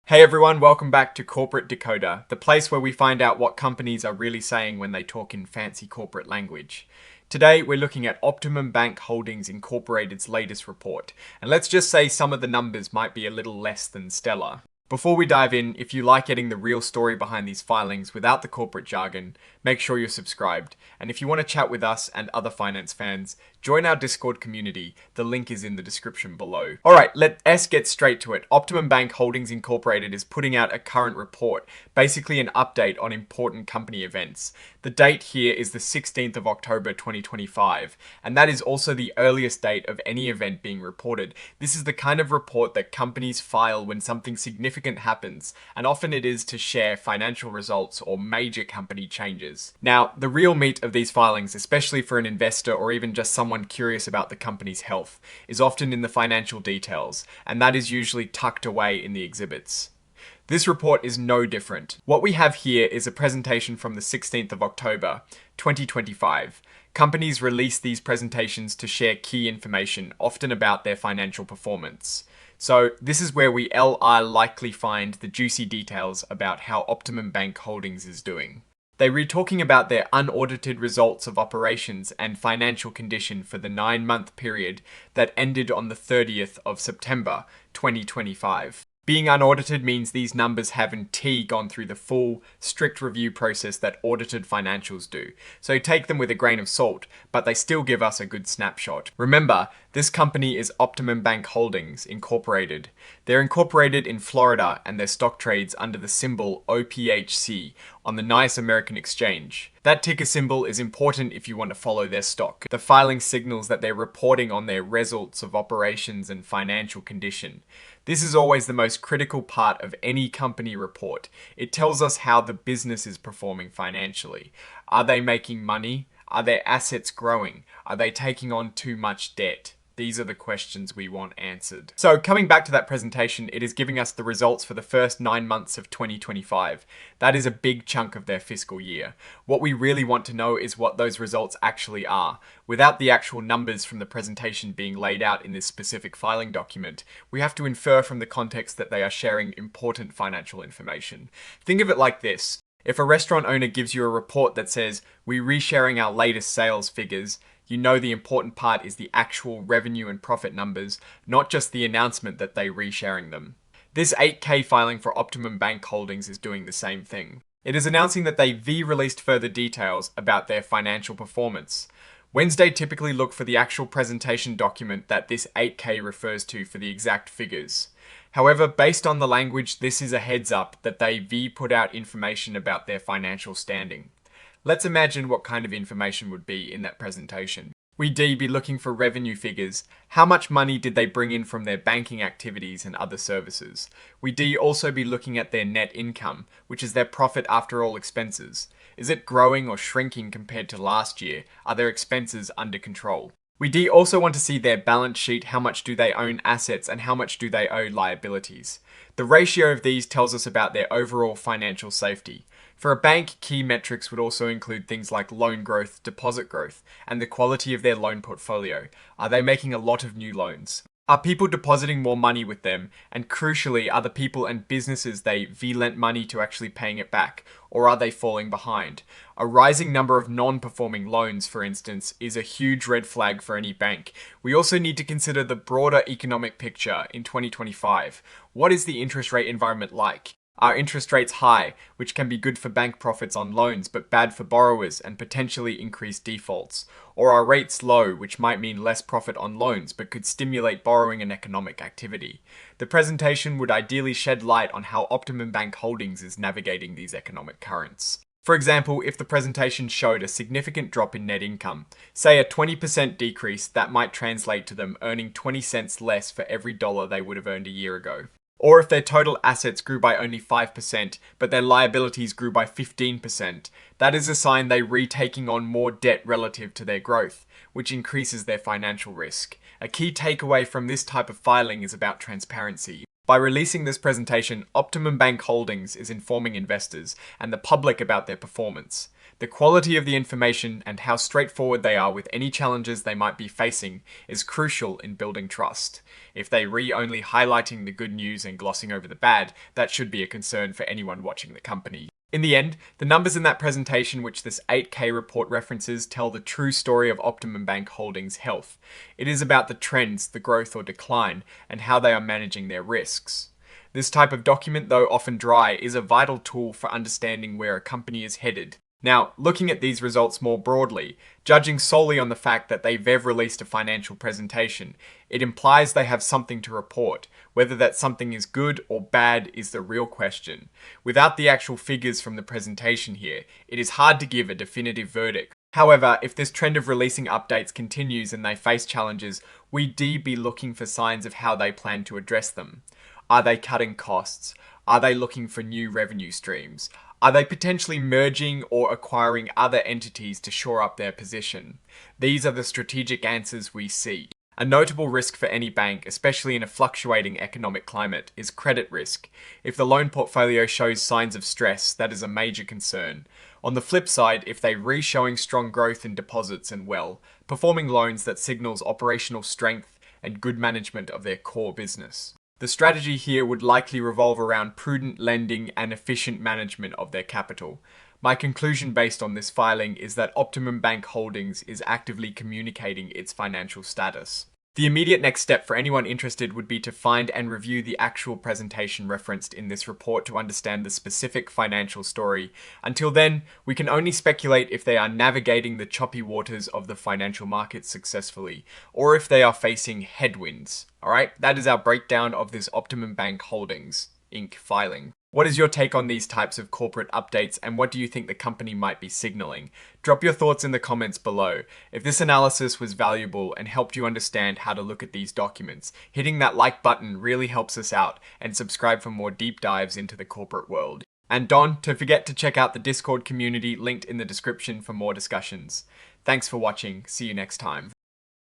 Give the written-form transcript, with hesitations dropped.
Hey everyone, welcome back to Corporate Decoder, the place where we find out what companies are really saying when they talk in fancy corporate language. Today, we're looking at OptimumBank Holdings Incorporated's latest report, and let's just say some of the numbers might be a little less than stellar. Before we dive in, if you like getting the real story behind these filings without the corporate jargon, make sure you're subscribed. And if you want to chat with us and other finance fans, join our Discord community. The link is in the description below. Alright, let's get straight to it. OptimumBank Holdings Incorporated is putting out a current report, basically an update on important company events. The date here is the 16th of October 2025, and that is also the earliest date of any event being reported. This is the kind of report that companies file when something significant happens, and often it is to share financial results or major company changes. Now, the real meat of these filings, especially for an investor or even just someone curious about the company's health, is often in the financial details, and that is usually tucked away in the exhibits. This report is no different. What we have here is a presentation from the 16th of October, 2025. Companies release these presentations to share key information, often about their financial performance. So this is where we likely find the juicy details about how OptimumBank Holdings is doing. They were talking about their unaudited results of operations and financial condition for the 9-month period that ended on the 30th of September, 2025. Being unaudited means these numbers haven't gone through the full, strict review process that audited financials do. So take them with a grain of salt, but they still give us a good snapshot. Remember, this company is OptimumBank Holdings Incorporated. They're incorporated in Florida and their stock trades under the symbol OPHC on the nice American exchange. That ticker symbol is important if you want to follow their stock. The filing signals that they're reporting on their results of operations and financial condition. This is always the most critical part of any company report. It tells us how the business is performing financially. Are they making money? Are their assets growing? Are they taking on too much debt? These are the questions we want answered. So coming back to that presentation, it is giving us the results for the first 9 months of 2025. That is a big chunk of their fiscal year. What we really want to know is what those results actually are. Without the actual numbers from the presentation being laid out in this specific filing document, we have to infer from the context that they are sharing important financial information. Think of it like this. If a restaurant owner gives you a report that says, "We're resharing our latest sales figures," you know the important part is the actual revenue and profit numbers, not just the announcement that they're resharing them. This 8K filing for OptimumBank Holdings is doing the same thing. It is announcing that they released further details about their financial performance. Wednesday typically look for the actual presentation document that this 8K refers to for the exact figures. However, based on the language, this is a heads up that they put out information about their financial standing. Let's imagine what kind of information would be in that presentation. We'd be looking for revenue figures. How much money did they bring in from their banking activities and other services? We'd also be looking at their net income, which is their profit after all expenses. Is it growing or shrinking compared to last year? Are their expenses under control? We also want to see their balance sheet, how much do they own assets and how much do they owe liabilities. The ratio of these tells us about their overall financial safety. For a bank, key metrics would also include things like loan growth, deposit growth, and the quality of their loan portfolio. Are they making a lot of new loans? Are people depositing more money with them? And crucially, are the people and businesses they lent money to actually paying it back? Or are they falling behind? A rising number of non-performing loans, for instance, is a huge red flag for any bank. We also need to consider the broader economic picture in 2025. What is the interest rate environment like? Are interest rates high, which can be good for bank profits on loans but bad for borrowers and potentially increase defaults? Or are rates low, which might mean less profit on loans but could stimulate borrowing and economic activity? The presentation would ideally shed light on how OptimumBank Holdings is navigating these economic currents. For example, if the presentation showed a significant drop in net income, say a 20% decrease, that might translate to them earning 20 cents less for every dollar they would have earned a year ago. Or if their total assets grew by only 5%, but their liabilities grew by 15%, that is a sign they're retaking on more debt relative to their growth, which increases their financial risk. A key takeaway from this type of filing is about transparency. By releasing this presentation, OptimumBank Holdings is informing investors and the public about their performance. The quality of the information and how straightforward they are with any challenges they might be facing is crucial in building trust. If they only highlighting the good news and glossing over the bad, that should be a concern for anyone watching the company. In the end, the numbers in that presentation which this 8K report references tell the true story of OptimumBank Holdings' health. It is about the trends, the growth or decline, and how they are managing their risks. This type of document, though often dry, is a vital tool for understanding where a company is headed. Now, looking at these results more broadly, judging solely on the fact that they've released a financial presentation, it implies they have something to report. Whether that something is good or bad is the real question. Without the actual figures from the presentation here, it is hard to give a definitive verdict. However, if this trend of releasing updates continues and they face challenges, we'd be looking for signs of how they plan to address them. Are they cutting costs? Are they looking for new revenue streams? Are they potentially merging or acquiring other entities to shore up their position? These are the strategic answers we see. A notable risk for any bank, especially in a fluctuating economic climate, is credit risk. If the loan portfolio shows signs of stress, that is a major concern. On the flip side, if they showing strong growth in deposits and performing loans that signals operational strength and good management of their core business. The strategy here would likely revolve around prudent lending and efficient management of their capital. My conclusion based on this filing is that OptimumBank Holdings is actively communicating its financial status. The immediate next step for anyone interested would be to find and review the actual presentation referenced in this report to understand the specific financial story. Until then, we can only speculate if they are navigating the choppy waters of the financial markets successfully, or if they are facing headwinds. Alright, that is our breakdown of this OptimumBank Holdings Inc. filing. What is your take on these types of corporate updates, and what do you think the company might be signaling? Drop your thoughts in the comments below. If this analysis was valuable and helped you understand how to look at these documents, hitting that like button really helps us out, and subscribe for more deep dives into the corporate world. And don't forget to check out the Discord community linked in the description for more discussions. Thanks for watching. See you next time.